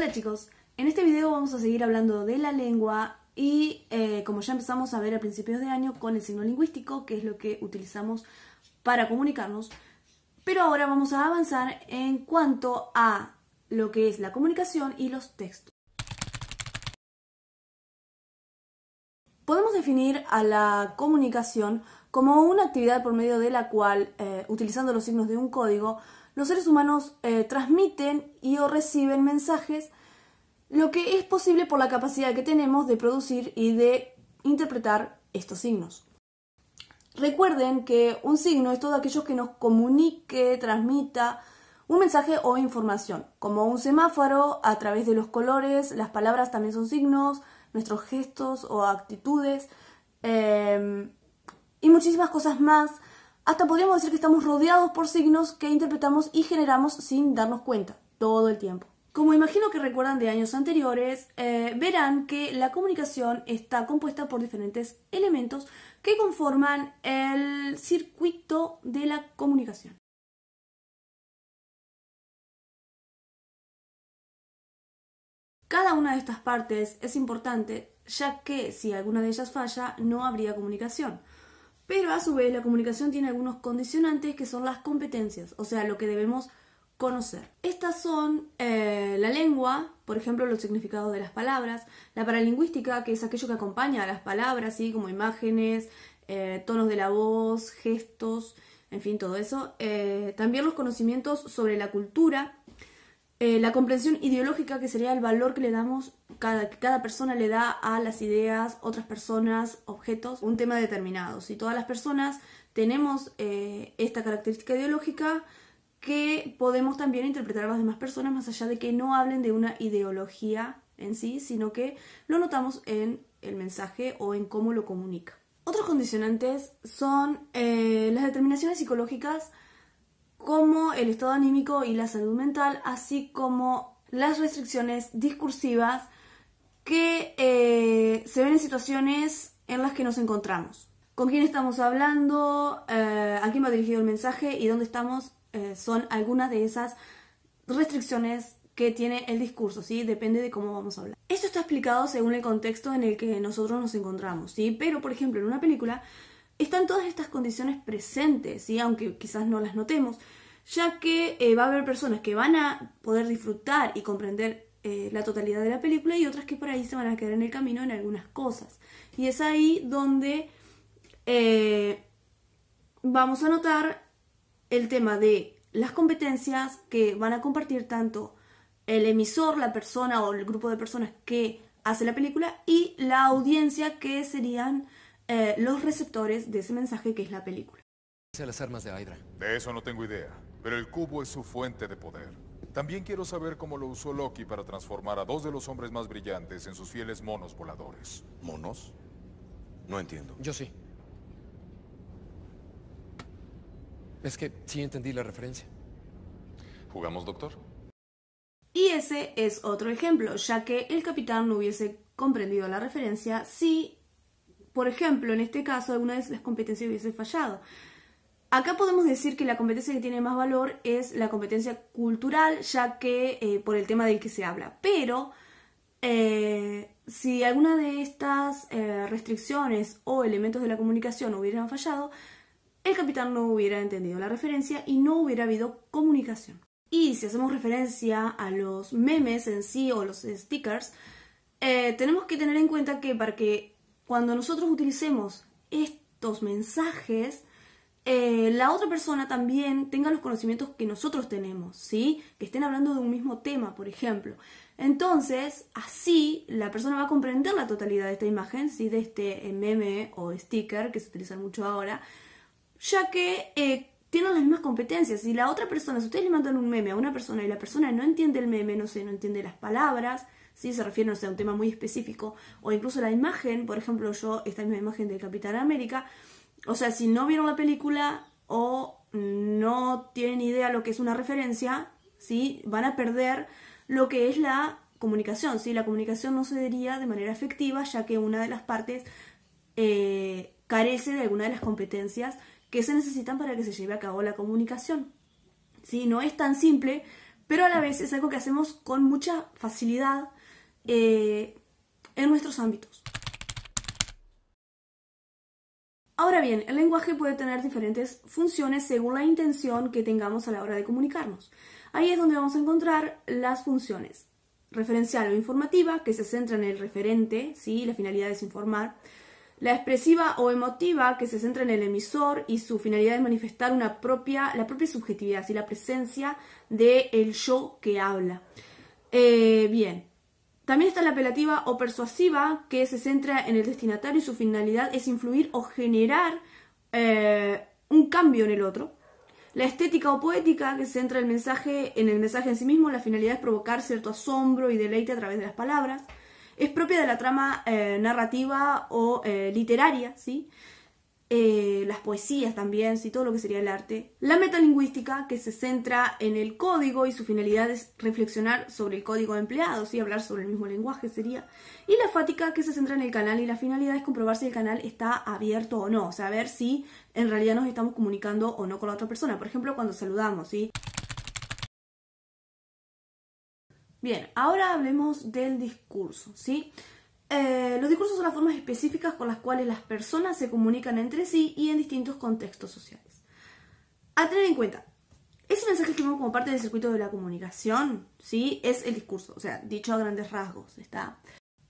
Hola chicos, en este video vamos a seguir hablando de la lengua y como ya empezamos a ver a principios de año con el signo lingüístico, que es lo que utilizamos para comunicarnos, pero ahora vamos a avanzar en cuanto a lo que es la comunicación y los textos. Podemos definir a la comunicación como una actividad por medio de la cual, utilizando los signos de un código, los seres humanos transmiten y o reciben mensajes, lo que es posible por la capacidad que tenemos de producir y de interpretar estos signos. Recuerden que un signo es todo aquello que nos comunique, transmita un mensaje o información, como un semáforo a través de los colores. Las palabras también son signos, nuestros gestos o actitudes y muchísimas cosas más. Hasta podríamos decir que estamos rodeados por signos que interpretamos y generamos sin darnos cuenta todo el tiempo. Como imagino que recuerdan de años anteriores, verán que la comunicación está compuesta por diferentes elementos que conforman el circuito de la comunicación. Cada una de estas partes es importante, ya que si alguna de ellas falla, no habría comunicación. Pero a su vez la comunicación tiene algunos condicionantes que son las competencias, o sea, lo que debemos conocer. Estas son la lengua, por ejemplo, los significados de las palabras, la paralingüística, que es aquello que acompaña a las palabras, ¿sí? Como imágenes, tonos de la voz, gestos, en fin, todo eso. También los conocimientos sobre la cultura, la comprensión ideológica, que sería el valor que le damos, que cada persona le da a las ideas, otras personas, objetos, un tema determinado. Si todas las personas tenemos esta característica ideológica, que podemos también interpretar a las demás personas más allá de que no hablen de una ideología en sí, sino que lo notamos en el mensaje o en cómo lo comunica. Otros condicionantes son las determinaciones psicológicas, como el estado anímico y la salud mental, así como las restricciones discursivas que se ven en situaciones en las que nos encontramos. Con quién estamos hablando, a quién va dirigido el mensaje y dónde estamos, son algunas de esas restricciones que tiene el discurso, ¿sí? Depende de cómo vamos a hablar. Esto está explicado según el contexto en el que nosotros nos encontramos, ¿sí? Pero, por ejemplo, en una película están todas estas condiciones presentes, ¿sí? Aunque quizás no las notemos, ya que va a haber personas que van a poder disfrutar y comprender la totalidad de la película y otras que por ahí se van a quedar en el camino en algunas cosas. Y es ahí donde vamos a notar el tema de las competencias que van a compartir tanto el emisor, la persona o el grupo de personas que hace la película y la audiencia, que serían los receptores de ese mensaje que es la película. Las armas de Hydra. De eso no tengo idea, pero el cubo es su fuente de poder. También quiero saber cómo lo usó Loki para transformar a dos de los hombres más brillantes en sus fieles monos voladores. ¿Monos? No entiendo. Yo sí. Es que sí entendí la referencia. ¿Jugamos, doctor? Y ese es otro ejemplo, ya que el capitán no hubiese comprendido la referencia si, por ejemplo, en este caso, alguna de las competencias hubiese fallado. Acá podemos decir que la competencia que tiene más valor es la competencia cultural, ya que por el tema del que se habla. Pero si alguna de estas restricciones o elementos de la comunicación hubieran fallado, el capitán no hubiera entendido la referencia y no hubiera habido comunicación. Y si hacemos referencia a los memes en sí o los stickers, tenemos que tener en cuenta que para que cuando nosotros utilicemos estos mensajes, la otra persona también tenga los conocimientos que nosotros tenemos, ¿sí? Que estén hablando de un mismo tema, por ejemplo. Entonces, así la persona va a comprender la totalidad de esta imagen, ¿sí? De este meme o sticker que se utilizan mucho ahora, ya que tienen las mismas competencias. Si la otra persona, si ustedes le mandan un meme a una persona y la persona no entiende el meme, no sé, no entiende las palabras, si se refiere, no sé, a un tema muy específico, o incluso la imagen, por ejemplo, esta misma imagen del Capitán América, o sea, si no vieron la película o no tienen idea lo que es una referencia, ¿sí? Van a perder lo que es la comunicación, ¿sí? La comunicación no se daría de manera efectiva, ya que una de las partes carece de alguna de las competencias que se necesitan para que se lleve a cabo la comunicación. ¿Sí? No es tan simple pero a la vez es algo que hacemos con mucha facilidad en nuestros ámbitos. Ahora bien, el lenguaje puede tener diferentes funciones según la intención que tengamos a la hora de comunicarnos. Ahí es donde vamos a encontrar las funciones referencial o informativa, que se centra en el referente, ¿sí? La finalidad es informar. La expresiva o emotiva, que se centra en el emisor y su finalidad es manifestar la propia subjetividad, ¿sí? La presencia del yo que habla. Bien. También está la apelativa o persuasiva, que se centra en el destinatario y su finalidad es influir o generar un cambio en el otro. La estética o poética, que se centra en el mensaje en sí mismo, la finalidad es provocar cierto asombro y deleite a través de las palabras. Es propia de la trama narrativa o literaria, ¿sí? Las poesías también, ¿sí? Todo lo que sería el arte. La metalingüística, que se centra en el código y su finalidad es reflexionar sobre el código empleado, ¿sí? Hablar sobre el mismo lenguaje sería. Y la fática, que se centra en el canal y la finalidad es comprobar si el canal está abierto o no, o sea, ver si en realidad nos estamos comunicando o no con la otra persona. Por ejemplo, cuando saludamos, ¿sí? Bien, ahora hablemos del discurso, ¿sí? Los discursos son las formas específicas con las cuales las personas se comunican entre sí y en distintos contextos sociales. A tener en cuenta, ese mensaje que vemos como parte del circuito de la comunicación, ¿sí? Es el discurso, o sea, dicho a grandes rasgos, ¿está?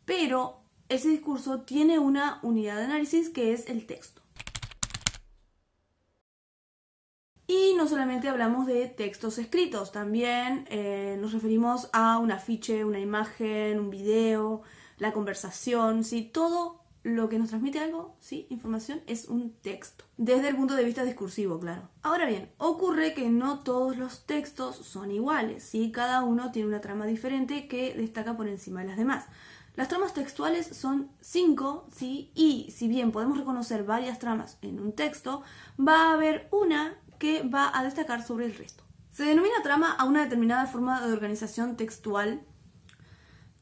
Pero ese discurso tiene una unidad de análisis que es el texto. Y no solamente hablamos de textos escritos, también nos referimos a un afiche, una imagen, un video, la conversación, ¿sí? Todo lo que nos transmite algo, ¿sí? Información, es un texto. Desde el punto de vista discursivo, claro. Ahora bien, ocurre que no todos los textos son iguales, ¿sí? Cada uno tiene una trama diferente que destaca por encima de las demás. Las tramas textuales son 5, ¿sí? Y si bien podemos reconocer varias tramas en un texto, va a haber una que va a destacar sobre el resto. Se denomina trama a una determinada forma de organización textual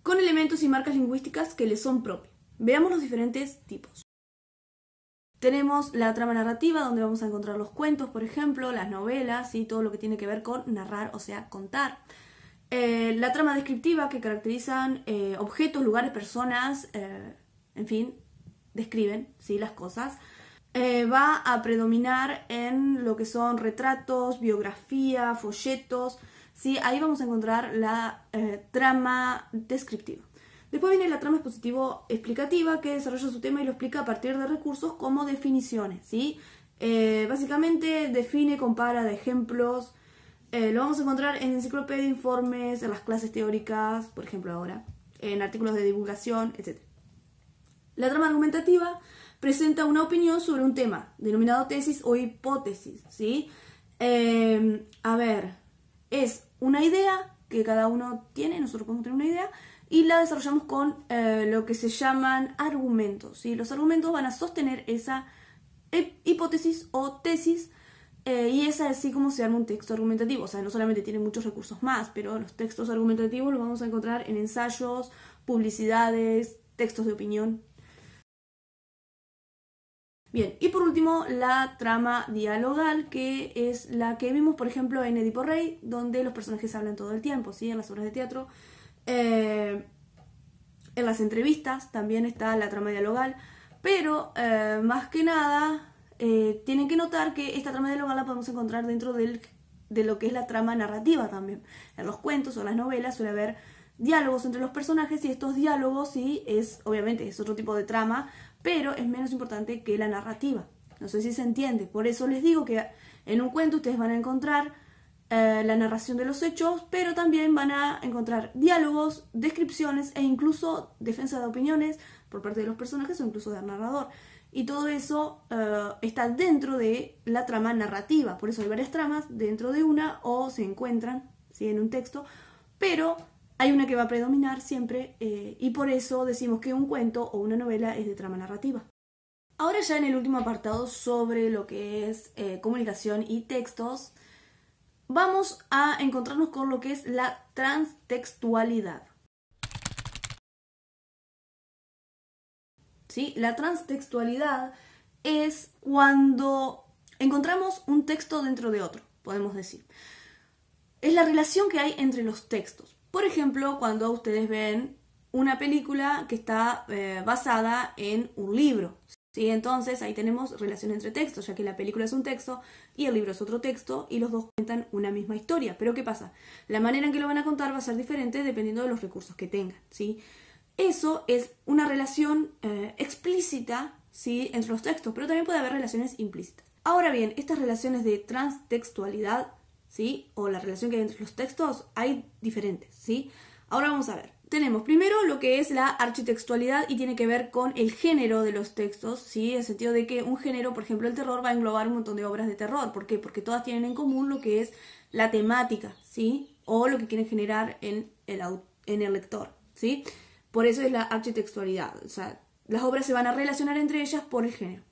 con elementos y marcas lingüísticas que le son propios. Veamos los diferentes tipos. Tenemos la trama narrativa, donde vamos a encontrar los cuentos, por ejemplo, las novelas y todo lo que tiene que ver con narrar, o sea, contar. La trama descriptiva, que caracterizan objetos, lugares, personas, en fin, describen, ¿sí? Las cosas. Va a predominar en lo que son retratos, biografía, folletos, ¿sí? Ahí vamos a encontrar la trama descriptiva. Después viene la trama expositivo-explicativa, que desarrolla su tema y lo explica a partir de recursos como definiciones, ¿sí? Básicamente define, compara, da ejemplos. Lo vamos a encontrar en enciclopedia, informes, en las clases teóricas, por ejemplo ahora, en artículos de divulgación, etc. La trama argumentativa presenta una opinión sobre un tema, denominado tesis o hipótesis, ¿sí? Es una idea que cada uno tiene, nosotros podemos tener una idea, y la desarrollamos con lo que se llaman argumentos, ¿sí? Los argumentos van a sostener esa hipótesis o tesis, y es así como se arma un texto argumentativo. O sea, no solamente tiene muchos recursos más, pero los textos argumentativos los vamos a encontrar en ensayos, publicidades, textos de opinión. Bien, y por último, la trama dialogal, que es la que vimos, por ejemplo, en Edipo Rey, donde los personajes hablan todo el tiempo, ¿sí? En las obras de teatro. En las entrevistas también está la trama dialogal, pero más que nada tienen que notar que esta trama dialogal la podemos encontrar dentro de lo que es la trama narrativa también. En los cuentos o las novelas suele haber diálogos entre los personajes, y estos diálogos sí obviamente es otro tipo de trama, pero es menos importante que la narrativa. No sé si se entiende. Por eso les digo que en un cuento ustedes van a encontrar la narración de los hechos, pero también van a encontrar diálogos, descripciones e incluso defensa de opiniones por parte de los personajes o incluso del narrador. Y todo eso está dentro de la trama narrativa. Por eso hay varias tramas dentro de una, o se encuentran, ¿sí? En un texto, pero hay una que va a predominar siempre, y por eso decimos que un cuento o una novela es de trama narrativa. Ahora ya en el último apartado sobre lo que es comunicación y textos, vamos a encontrarnos con lo que es la transtextualidad. ¿Sí? La transtextualidad es cuando encontramos un texto dentro de otro, podemos decir. es la relación que hay entre los textos. Por ejemplo, cuando ustedes ven una película que está basada en un libro, ¿sí? Entonces ahí tenemos relación entre textos, ya que la película es un texto y el libro es otro texto y los dos cuentan una misma historia. Pero ¿qué pasa? La manera en que lo van a contar va a ser diferente dependiendo de los recursos que tengan, ¿sí? Eso es una relación explícita, ¿sí?, entre los textos, pero también puede haber relaciones implícitas. Ahora bien, estas relaciones de transtextualidad, ¿sí?, o la relación que hay entre los textos, hay diferentes, ¿sí? Ahora vamos a ver. Tenemos primero lo que es la architextualidad y tiene que ver con el género de los textos, ¿sí? En el sentido de que un género, por ejemplo el terror, va a englobar un montón de obras de terror. ¿Por qué? Porque todas tienen en común lo que es la temática, ¿sí?, o lo que quieren generar en el lector, ¿sí? Por eso es la architextualidad. O sea, las obras se van a relacionar entre ellas por el género.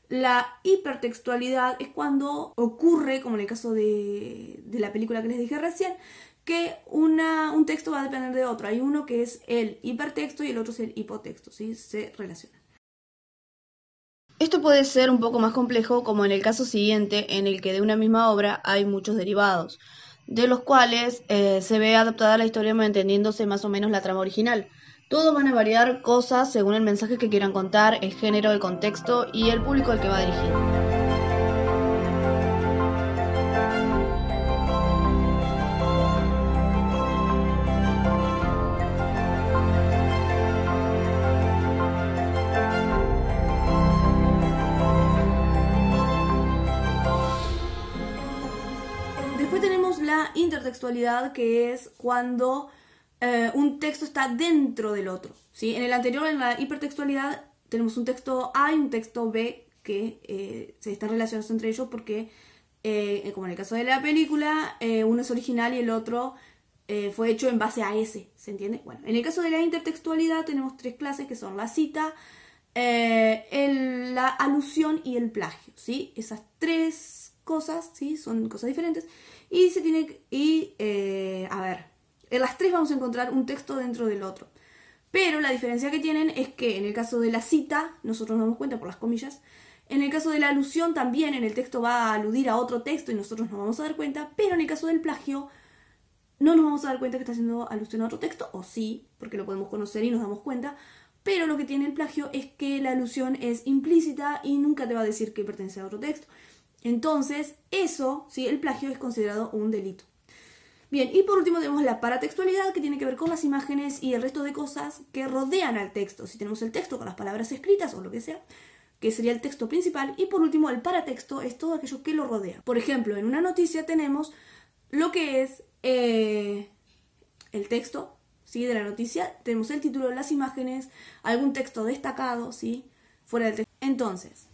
La hipertextualidad es cuando ocurre, como en el caso de la película que les dije recién, que un texto va a depender de otro. Hay uno que es el hipertexto y el otro es el hipotexto, ¿sí? Se relacionan. Esto puede ser un poco más complejo, como en el caso siguiente, en el que de una misma obra hay muchos derivados, de los cuales se ve adaptada la historia manteniéndose más o menos la trama original. Todos van a variar cosas según el mensaje que quieran contar, el género, el contexto y el público al que va dirigido. Después tenemos la intertextualidad, que es cuando un texto está dentro del otro, ¿sí? En el anterior, en la hipertextualidad, tenemos un texto A y un texto B que se están relacionados entre ellos porque, como en el caso de la película, uno es original y el otro fue hecho en base a ese, ¿se entiende? Bueno, en el caso de la intertextualidad tenemos tres clases que son la cita, la alusión y el plagio, ¿sí? Esas tres cosas, ¿sí?, son cosas diferentes y se tiene a ver, en las tres vamos a encontrar un texto dentro del otro, pero la diferencia que tienen es que en el caso de la cita nosotros nos damos cuenta por las comillas, en el caso de la alusión también en el texto va a aludir a otro texto y nosotros nos vamos a dar cuenta, pero en el caso del plagio no nos vamos a dar cuenta que está haciendo alusión a otro texto, o sí, porque lo podemos conocer y nos damos cuenta, pero lo que tiene el plagio es que la alusión es implícita y nunca te va a decir que pertenece a otro texto. Entonces, eso, ¿sí?, el plagio es considerado un delito. Bien, y por último tenemos la paratextualidad, que tiene que ver con las imágenes y el resto de cosas que rodean al texto. Si tenemos el texto con las palabras escritas o lo que sea, que sería el texto principal. Y por último, el paratexto es todo aquello que lo rodea. Por ejemplo, en una noticia tenemos lo que es el texto, ¿sí?, de la noticia. Tenemos el título, las imágenes, algún texto destacado, ¿sí?, fuera del texto. Entonces,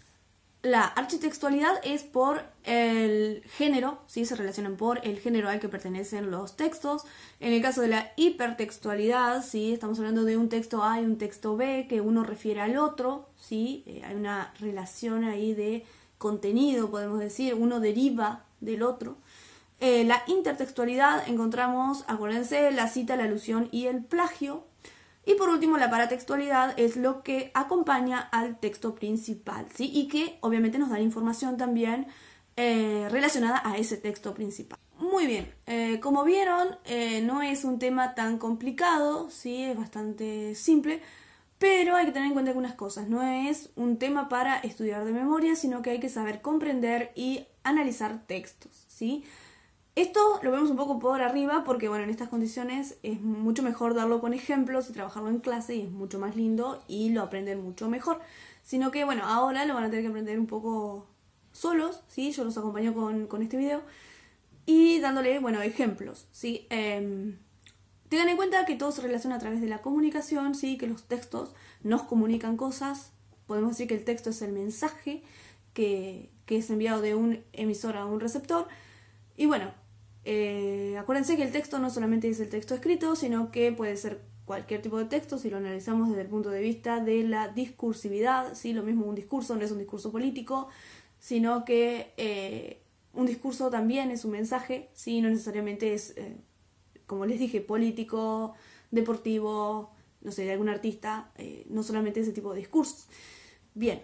la architextualidad es por el género, ¿sí?, se relacionan por el género al que pertenecen los textos. En el caso de la hipertextualidad, ¿sí?, estamos hablando de un texto A y un texto B, que uno refiere al otro, ¿sí? Hay una relación ahí de contenido, podemos decir, uno deriva del otro. La intertextualidad encontramos, acuérdense, la cita, la alusión y el plagio. Y por último, la paratextualidad es lo que acompaña al texto principal, ¿sí?, y que obviamente nos da información también relacionada a ese texto principal. Muy bien, como vieron, no es un tema tan complicado, ¿sí?, es bastante simple, pero hay que tener en cuenta algunas cosas. No es un tema para estudiar de memoria, sino que hay que saber comprender y analizar textos, ¿sí? Esto lo vemos un poco por arriba porque, bueno, en estas condiciones es mucho mejor darlo con ejemplos y trabajarlo en clase y es mucho más lindo y lo aprenden mucho mejor. Sino que, bueno, ahora lo van a tener que aprender un poco solos, ¿sí? Yo los acompaño con este video y dándole, bueno, ejemplos, ¿sí? Tengan en cuenta que todo se relaciona a través de la comunicación, ¿sí?, que los textos nos comunican cosas. Podemos decir que el texto es el mensaje que es enviado de un emisor a un receptor. Y bueno, acuérdense que el texto no solamente es el texto escrito, sino que puede ser cualquier tipo de texto si lo analizamos desde el punto de vista de la discursividad, ¿sí? Lo mismo un discurso no es un discurso político, sino que un discurso también es un mensaje, ¿sí? No necesariamente es, como les dije, político, deportivo, no sé, de algún artista, no solamente ese tipo de discursos. Bien,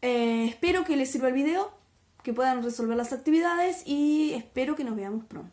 espero que les sirva el video. que puedan resolver las actividades y espero que nos veamos pronto.